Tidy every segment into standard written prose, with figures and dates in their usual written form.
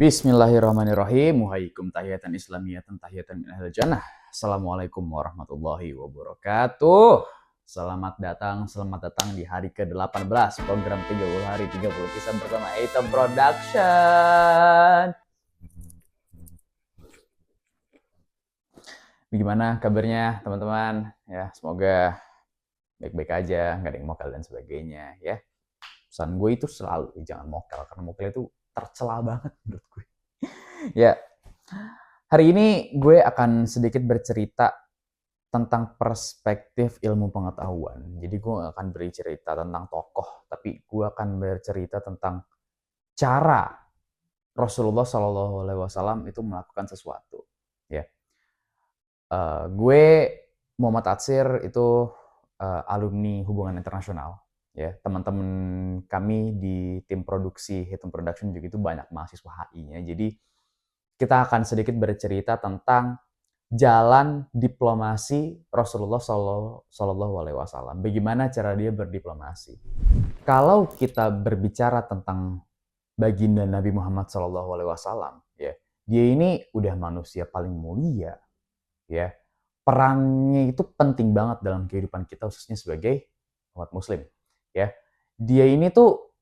Bismillahirrahmanirrahim. Muhayyikum tahiyatan islamiyatan tahiyatan min ahlil jannah. Assalamualaikum warahmatullahi wabarakatuh. Selamat datang di hari ke-18 program 30 hari 30 kisah bersama Eita Production. Bagaimana kabarnya teman-teman? Ya, semoga baik-baik aja, nggak ada yang mokal dan sebagainya ya. Pesan gue itu selalu jangan mokal, karena mokal itu tercela banget menurut gue. Ya, hari ini gue akan sedikit bercerita tentang perspektif ilmu pengetahuan. Jadi gue gak akan bercerita tentang tokoh, tapi gue akan bercerita tentang cara Rasulullah SAW itu melakukan sesuatu. Ya, gue Muhammad Atsir itu alumni hubungan internasional. Ya, teman-teman kami di tim produksi Hitung Production juga itu banyak mahasiswa HI-nya. Jadi kita akan sedikit bercerita tentang jalan diplomasi Rasulullah Shallallahu Alaihi Wasallam. Bagaimana cara dia berdiplomasi? Kalau kita berbicara tentang baginda Nabi Muhammad Shallallahu Alaihi Wasallam, ya, dia ini udah manusia paling mulia, ya. Perannya itu penting banget dalam kehidupan kita, khususnya sebagai umat Muslim, ya. Dia ini tuh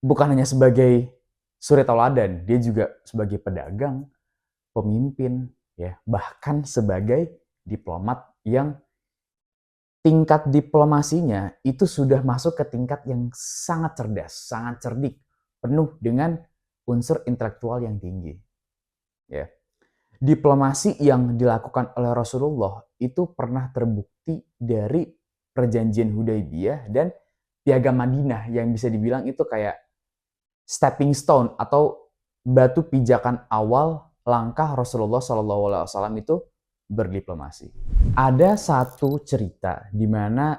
bukan hanya sebagai suri tauladan, dia juga sebagai pedagang, pemimpin, ya, bahkan sebagai diplomat yang tingkat diplomasinya itu sudah masuk ke tingkat yang sangat cerdas, sangat cerdik, penuh dengan unsur intelektual yang tinggi. Ya. Diplomasi yang dilakukan oleh Rasulullah itu pernah terbukti dari perjanjian Hudaybiyah dan Piagam Madinah yang bisa dibilang itu kayak stepping stone atau batu pijakan awal langkah Rasulullah SAW itu berdiplomasi. Ada satu cerita di mana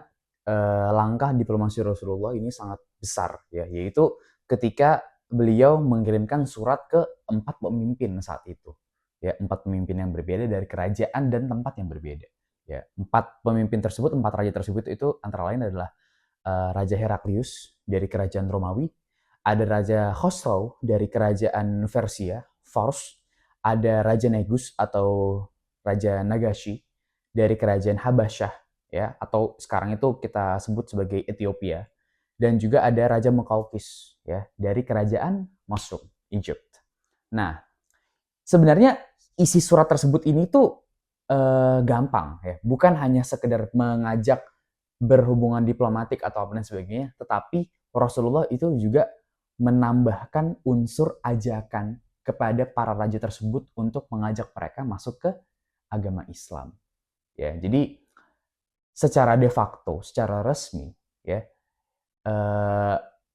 langkah diplomasi Rasulullah ini sangat besar, ya, yaitu ketika beliau mengirimkan surat ke 4 pemimpin saat itu, ya, 4 pemimpin yang berbeda dari kerajaan dan tempat yang berbeda. Ya, 4 pemimpin tersebut, 4 raja tersebut itu antara lain adalah Raja Heraklius dari kerajaan Romawi, ada Raja Khosrow dari kerajaan Persia, Fars, ada Raja Negus atau Raja Nagashi dari kerajaan Habasyah, ya, atau sekarang itu kita sebut sebagai Ethiopia, dan juga ada Raja Muqawqis, ya, dari kerajaan Mosul, Egypt. Nah, sebenarnya isi surat tersebut ini tuh gampang, ya, bukan hanya sekedar mengajak berhubungan diplomatik atau apa dan sebagainya, tetapi Rasulullah itu juga menambahkan unsur ajakan kepada para raja tersebut untuk mengajak mereka masuk ke agama Islam. Ya, jadi secara de facto, secara resmi, ya,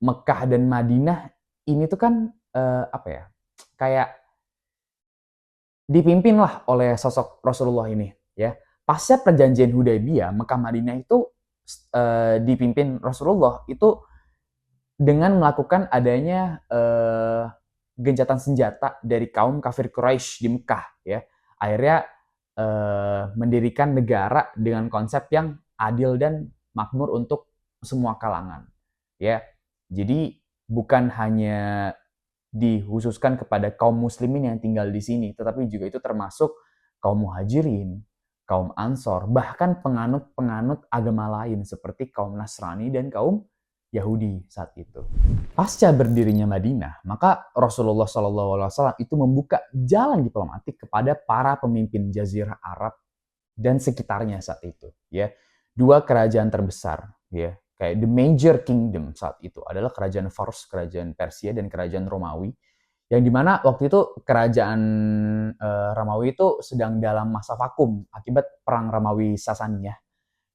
Mekah dan Madinah ini tuh kan apa ya, kayak dipimpin lah oleh sosok Rasulullah ini, ya. Pasca perjanjian Hudaybiyah, Mekah Madinah itu dipimpin Rasulullah itu dengan melakukan adanya gencatan senjata dari kaum kafir Quraisy di Mekah, ya. Akhirnya mendirikan negara dengan konsep yang adil dan makmur untuk semua kalangan, ya. Jadi bukan hanya dikhususkan kepada kaum muslimin yang tinggal di sini, tetapi juga itu termasuk kaum muhajirin, kaum ansor, bahkan penganut-penganut agama lain seperti kaum Nasrani dan kaum Yahudi saat itu. Pasca berdirinya Madinah, maka Rasulullah SAW itu membuka jalan diplomatik kepada para pemimpin Jazirah Arab dan sekitarnya saat itu. Ya, 2 kerajaan terbesar, ya, kayak the major kingdom saat itu adalah kerajaan Fars, kerajaan Persia, dan kerajaan Romawi. Yang dimana waktu itu kerajaan Romawi itu sedang dalam masa vakum akibat perang Romawi Sasaniyah,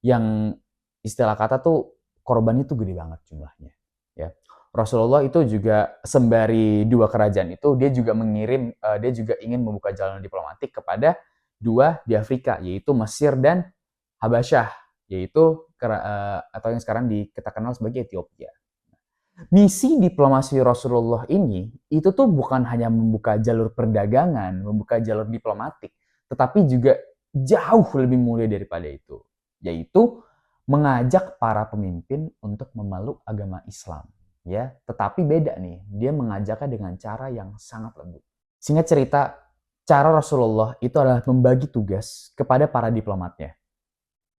yang istilah kata tuh korbannya tuh gede banget jumlahnya, ya. Rasulullah itu juga sembari 2 kerajaan itu dia juga dia juga ingin membuka jalan diplomatik kepada 2 di Afrika, yaitu Mesir dan Habasyah, yaitu atau yang sekarang kita kenal sebagai Ethiopia. Misi diplomasi Rasulullah ini itu tuh bukan hanya membuka jalur perdagangan, membuka jalur diplomatik, tetapi juga jauh lebih mulia daripada itu, yaitu mengajak para pemimpin untuk memeluk agama Islam, ya. Tetapi beda nih, dia mengajaknya dengan cara yang sangat lembut. Singkat cerita, cara Rasulullah itu adalah membagi tugas kepada para diplomatnya.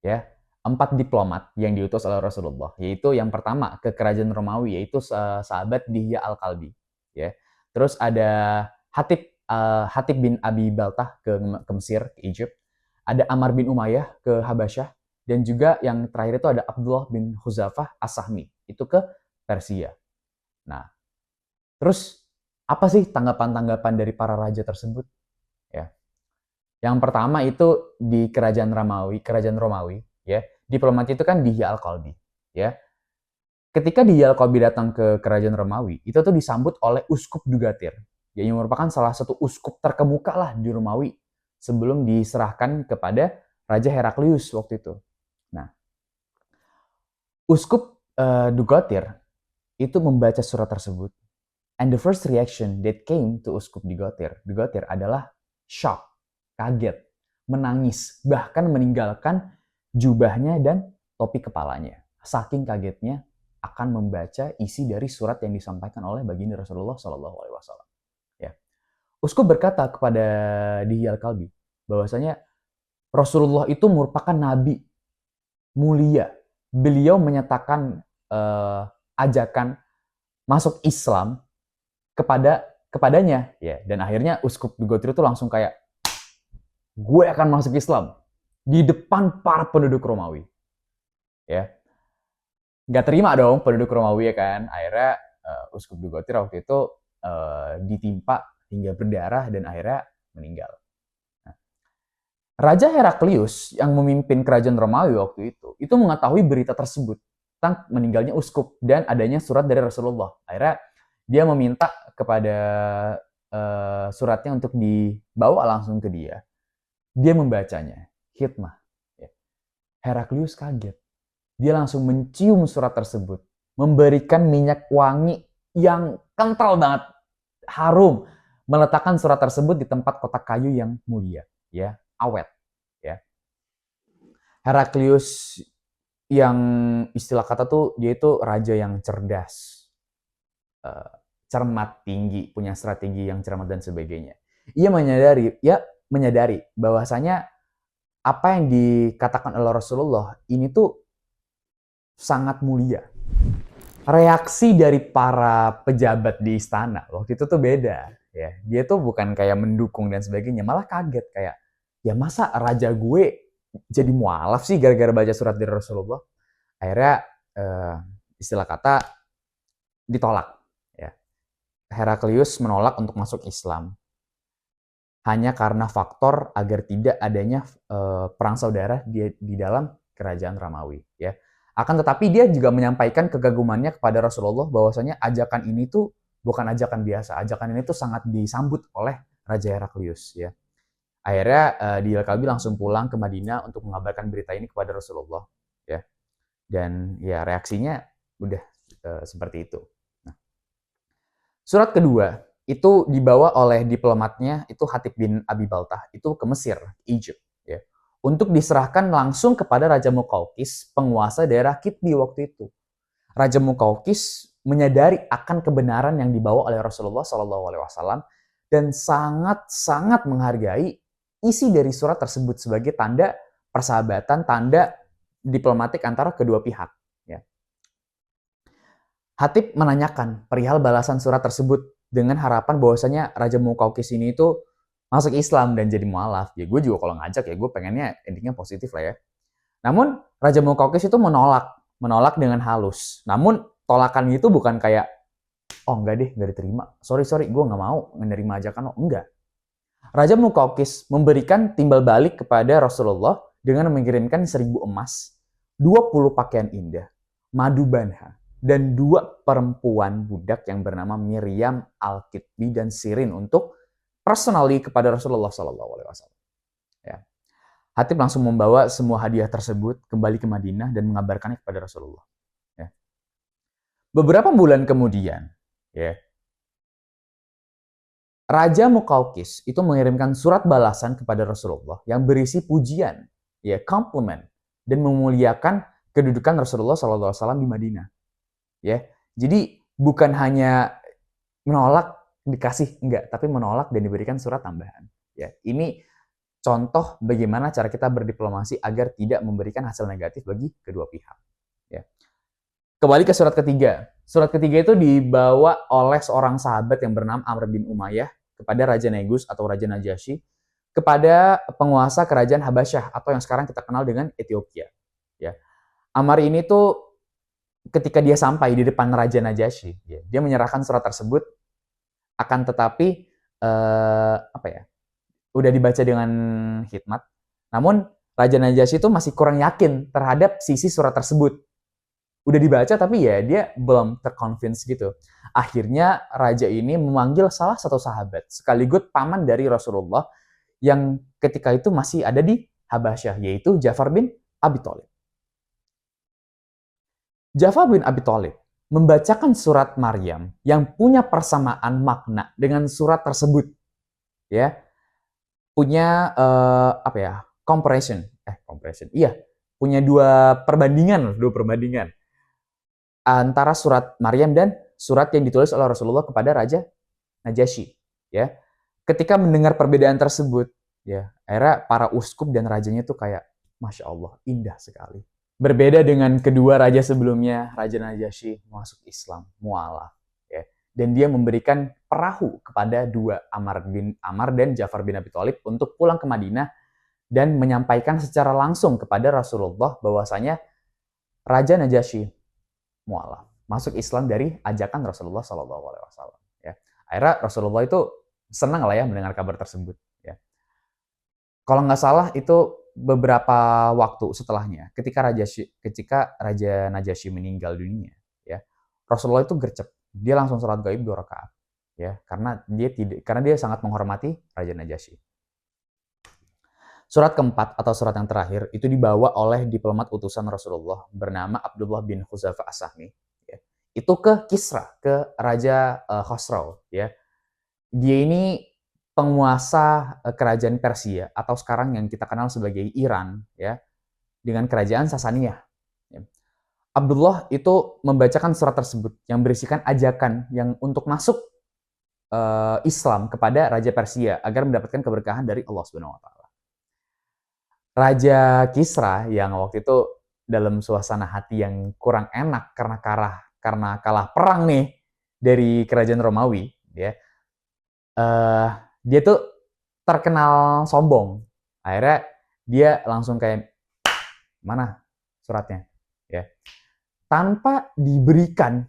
Ya, 4 diplomat yang diutus oleh Rasulullah, yaitu yang pertama ke kerajaan Romawi, yaitu sahabat Dihya Al-Kalbi. Ya, terus ada Hatib bin Abi Baltah ke Mesir, ke Egypt. Ada Ammar bin Umayyah ke Habasyah. Dan juga yang terakhir itu ada Abdullah bin Huzafah As-Sahmi, itu ke Persia. Nah, terus apa sih tanggapan-tanggapan dari para raja tersebut? Ya, yang pertama itu di kerajaan Romawi, ya. Diplomat itu kan Dihya Al-Kalbi, ya. Ketika Dihya Al-Kalbi datang ke kerajaan Romawi, itu tuh disambut oleh Uskup Dugatir, yang merupakan salah satu uskup terkemuka lah di Romawi sebelum diserahkan kepada Raja Heraklius waktu itu. Nah, Uskup Dugatir itu membaca surat tersebut, and the first reaction that came to Uskup Dugatir adalah shock, kaget, menangis, bahkan meninggalkan jubahnya dan topi kepalanya. Saking kagetnya akan membaca isi dari surat yang disampaikan oleh baginda Rasulullah SAW. Ya. Uskup berkata kepada Dihya Al-Kalbi bahwasanya Rasulullah itu merupakan nabi mulia. Beliau menyatakan ajakan masuk Islam kepadanya, ya. Dan akhirnya Uskup Dugatir itu langsung kayak, gue akan masuk Islam di depan para penduduk Romawi, ya. Nggak terima dong penduduk Romawi, ya kan. Akhirnya Uskup Dugatir waktu itu ditimpa hingga berdarah dan akhirnya meninggal. Nah, Raja Heraklius yang memimpin kerajaan Romawi waktu itu mengetahui berita tersebut tentang meninggalnya uskup dan adanya surat dari Rasulullah. Akhirnya dia meminta kepada suratnya untuk dibawa langsung ke dia. Dia membacanya, hikmah. Heraklius kaget. Dia langsung mencium surat tersebut, memberikan minyak wangi yang kental banget, harum, meletakkan surat tersebut di tempat kotak kayu yang mulia, ya, awet, ya. Heraklius yang istilah kata tuh dia itu raja yang cerdas, cermat, tinggi, punya strategi yang cermat dan sebagainya. Ia menyadari bahwasanya apa yang dikatakan oleh Rasulullah ini tuh sangat mulia. Reaksi dari para pejabat di istana waktu itu tuh beda, ya. Dia tuh bukan kayak mendukung dan sebagainya, malah kaget kayak, ya masa raja gue jadi mualaf sih gara-gara baca surat dari Rasulullah. Akhirnya istilah kata ditolak, ya. Heraklius menolak untuk masuk Islam hanya karena faktor agar tidak adanya perang saudara di dalam kerajaan Romawi, ya. Akan tetapi dia juga menyampaikan kegagumannya kepada Rasulullah bahwasanya ajakan ini tuh bukan ajakan biasa. Ajakan ini tuh sangat disambut oleh Raja Heraklius, ya. Akhirnya Dihya Al-Kalbi langsung pulang ke Madinah untuk mengabarkan berita ini kepada Rasulullah, ya. Dan ya reaksinya udah seperti itu. Nah, surat kedua itu dibawa oleh diplomatnya itu Hatib bin Abi Baltah itu ke Mesir, Egypt, ya. Untuk diserahkan langsung kepada Raja Muqawqis, penguasa daerah Kitbi waktu itu. Raja Muqawqis menyadari akan kebenaran yang dibawa oleh Rasulullah SAW dan sangat-sangat menghargai isi dari surat tersebut sebagai tanda persahabatan, tanda diplomatik antara kedua pihak. Ya. Hatib menanyakan perihal balasan surat tersebut dengan harapan bahwasanya Raja Muqawqis ini itu masuk Islam dan jadi mualaf. Ya gue juga kalau ngajak ya gue pengennya endingnya positif lah ya. Namun Raja Muqawqis itu menolak dengan halus. Namun tolakan itu bukan kayak, oh enggak deh, enggak diterima. Sorry, gue nggak mau menerima ajakan lo. Enggak. Raja Muqawqis memberikan timbal balik kepada Rasulullah dengan mengirimkan 1000 emas, 20 pakaian indah, madu banha, dan 2 perempuan budak yang bernama Miriam Al-Kitbi dan Sirin untuk personally kepada Rasulullah SAW. Ya. Hatib langsung membawa semua hadiah tersebut kembali ke Madinah dan mengabarkannya kepada Rasulullah. Ya. Beberapa bulan kemudian, ya, Raja Muqawqis itu mengirimkan surat balasan kepada Rasulullah yang berisi pujian, ya, compliment, dan memuliakan kedudukan Rasulullah SAW di Madinah. Ya, jadi bukan hanya menolak dikasih enggak, tapi menolak dan diberikan surat tambahan. Ya, ini contoh bagaimana cara kita berdiplomasi agar tidak memberikan hasil negatif bagi kedua pihak. Ya. Kembali ke surat ketiga. Surat ketiga itu dibawa oleh seorang sahabat yang bernama Amr bin Umayyah kepada Raja Negus atau Raja Najasyi, kepada penguasa kerajaan Habasyah atau yang sekarang kita kenal dengan Ethiopia. Ya. Amr ini tuh ketika dia sampai di depan Raja Najasyi, ya, dia menyerahkan surat tersebut, akan tetapi udah dibaca dengan hikmat. Namun Raja Najasyi itu masih kurang yakin terhadap sisi surat tersebut. Udah dibaca tapi ya dia belum terconvince gitu. Akhirnya raja ini memanggil salah satu sahabat sekaligus paman dari Rasulullah yang ketika itu masih ada di Habasyah, yaitu Ja'far bin Abi Thalib. Ja'far bin Abi Thalib membacakan surat Maryam yang punya persamaan makna dengan surat tersebut. Ya. Punya comparison. Iya, punya dua perbandingan antara surat Maryam dan surat yang ditulis oleh Rasulullah kepada Raja Najasyi, ya. Ketika mendengar perbedaan tersebut, ya, akhirnya para uskup dan rajanya tuh kayak, Masya Allah, indah sekali. Berbeda dengan kedua raja sebelumnya, Raja Najasyi masuk Islam, mualaf, ya. Dan dia memberikan perahu kepada dua Amr dan Ja'far bin Abi Thalib untuk pulang ke Madinah dan menyampaikan secara langsung kepada Rasulullah bahwasanya Raja Najasyi mualaf, masuk Islam dari ajakan Rasulullah SAW. Ya. Akhirnya Rasulullah itu senang lah ya mendengar kabar tersebut. Ya. Kalau nggak salah itu beberapa waktu setelahnya, ketika Raja Najasyi meninggal dunia, ya, Rasulullah itu gercep, dia langsung sholat gaib 2 rakaat, ya, karena dia sangat menghormati Raja Najasyi. Surat keempat atau surat yang terakhir itu dibawa oleh diplomat utusan Rasulullah bernama Abdullah bin Huzaifah As-Sahmi. Ya. Itu ke Kisra, ke Raja Khosrow. Ya. Dia ini penguasa kerajaan Persia atau sekarang yang kita kenal sebagai Iran, ya, dengan kerajaan Sasaniyah. Ya. Abdullah itu membacakan surat tersebut yang berisikan ajakan yang untuk masuk Islam kepada Raja Persia agar mendapatkan keberkahan dari Allah Subhanahu wa Ta'ala. Raja Kisra yang waktu itu dalam suasana hati yang kurang enak karena kalah perang nih dari kerajaan Romawi, ya, dia tuh terkenal sombong. Akhirnya dia langsung kayak, mana suratnya, ya, tanpa diberikan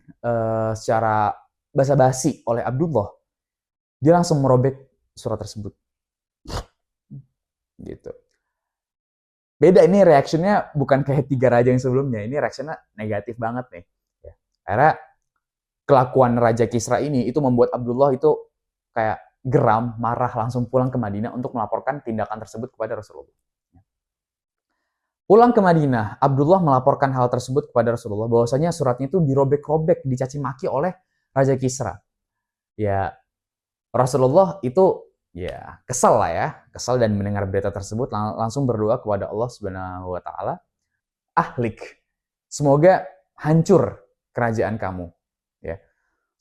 secara basa-basi oleh Abdullah, dia langsung merobek surat tersebut, gitu. Beda, ini reaksinya bukan kayak 3 raja yang sebelumnya, ini reaksinya negatif banget nih. Ya. Akhirnya kelakuan Raja Kisra ini itu membuat Abdullah itu kayak geram, marah, langsung pulang ke Madinah untuk melaporkan tindakan tersebut kepada Rasulullah. Pulang ke Madinah, Abdullah melaporkan hal tersebut kepada Rasulullah bahwasanya suratnya itu dirobek-robek, dicaci maki oleh Raja Kisra. Ya, Rasulullah itu ya kesal lah ya, kesal dan mendengar berita tersebut langsung berdoa kepada Allah Subhanahu wa Ta'ala, ahlik, semoga hancur kerajaan kamu. Ya.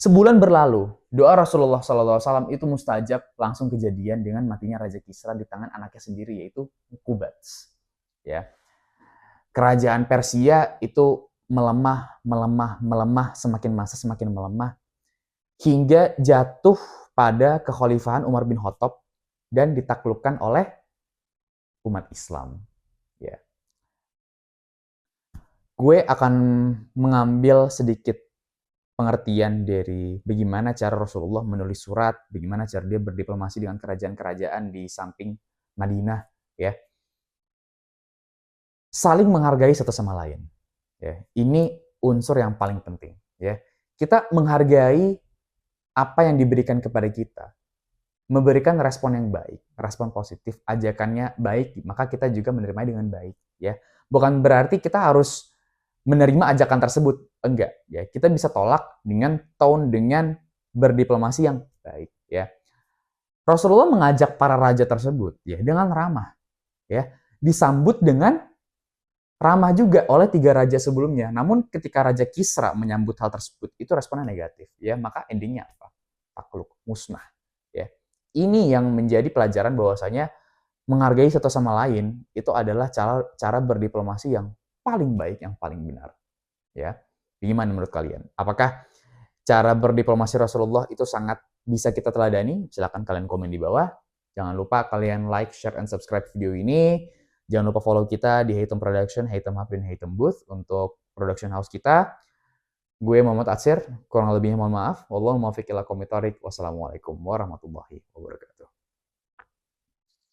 Sebulan berlalu, doa Rasulullah SAW itu mustajab, langsung kejadian dengan matinya Raja Kisra di tangan anaknya sendiri, yaitu Qubats. Ya. Kerajaan Persia itu melemah, semakin masa semakin melemah, hingga jatuh pada kekhalifahan Umar bin Khattab dan ditaklukkan oleh umat Islam. Ya. Gue akan mengambil sedikit pengertian dari bagaimana cara Rasulullah menulis surat, bagaimana cara dia berdiplomasi dengan kerajaan-kerajaan di samping Madinah, ya. Saling menghargai satu sama lain. Ya. Ini unsur yang paling penting, ya. Kita menghargai apa yang diberikan kepada kita, memberikan respon yang baik, respon positif, ajakannya baik, maka kita juga menerima dengan baik, ya. Bukan berarti kita harus menerima ajakan tersebut, enggak, ya. Kita bisa tolak dengan tone, dengan berdiplomasi yang baik, ya. Rasulullah mengajak para raja tersebut, ya, dengan ramah, ya, disambut dengan ramah juga oleh 3 raja sebelumnya. Namun ketika Raja Kisra menyambut hal tersebut, itu responnya negatif, ya. Maka endingnya apa? takluk, musnah. Ya. Ini yang menjadi pelajaran bahwasanya menghargai satu sama lain itu adalah cara berdiplomasi yang paling baik, yang paling benar. Ya, gimana menurut kalian? Apakah cara berdiplomasi Rasulullah itu sangat bisa kita teladani? Silahkan kalian komen di bawah. Jangan lupa kalian like, share, and subscribe video ini. Jangan lupa follow kita di Haytham Production, Haytham Hub, dan Haytham Booth untuk production house kita. Gue Muhammad Atsir, kurang lebihnya mohon maaf. Wallahu muwaffiq ila aqwamit thoriq. Wassalamualaikum warahmatullahi wabarakatuh.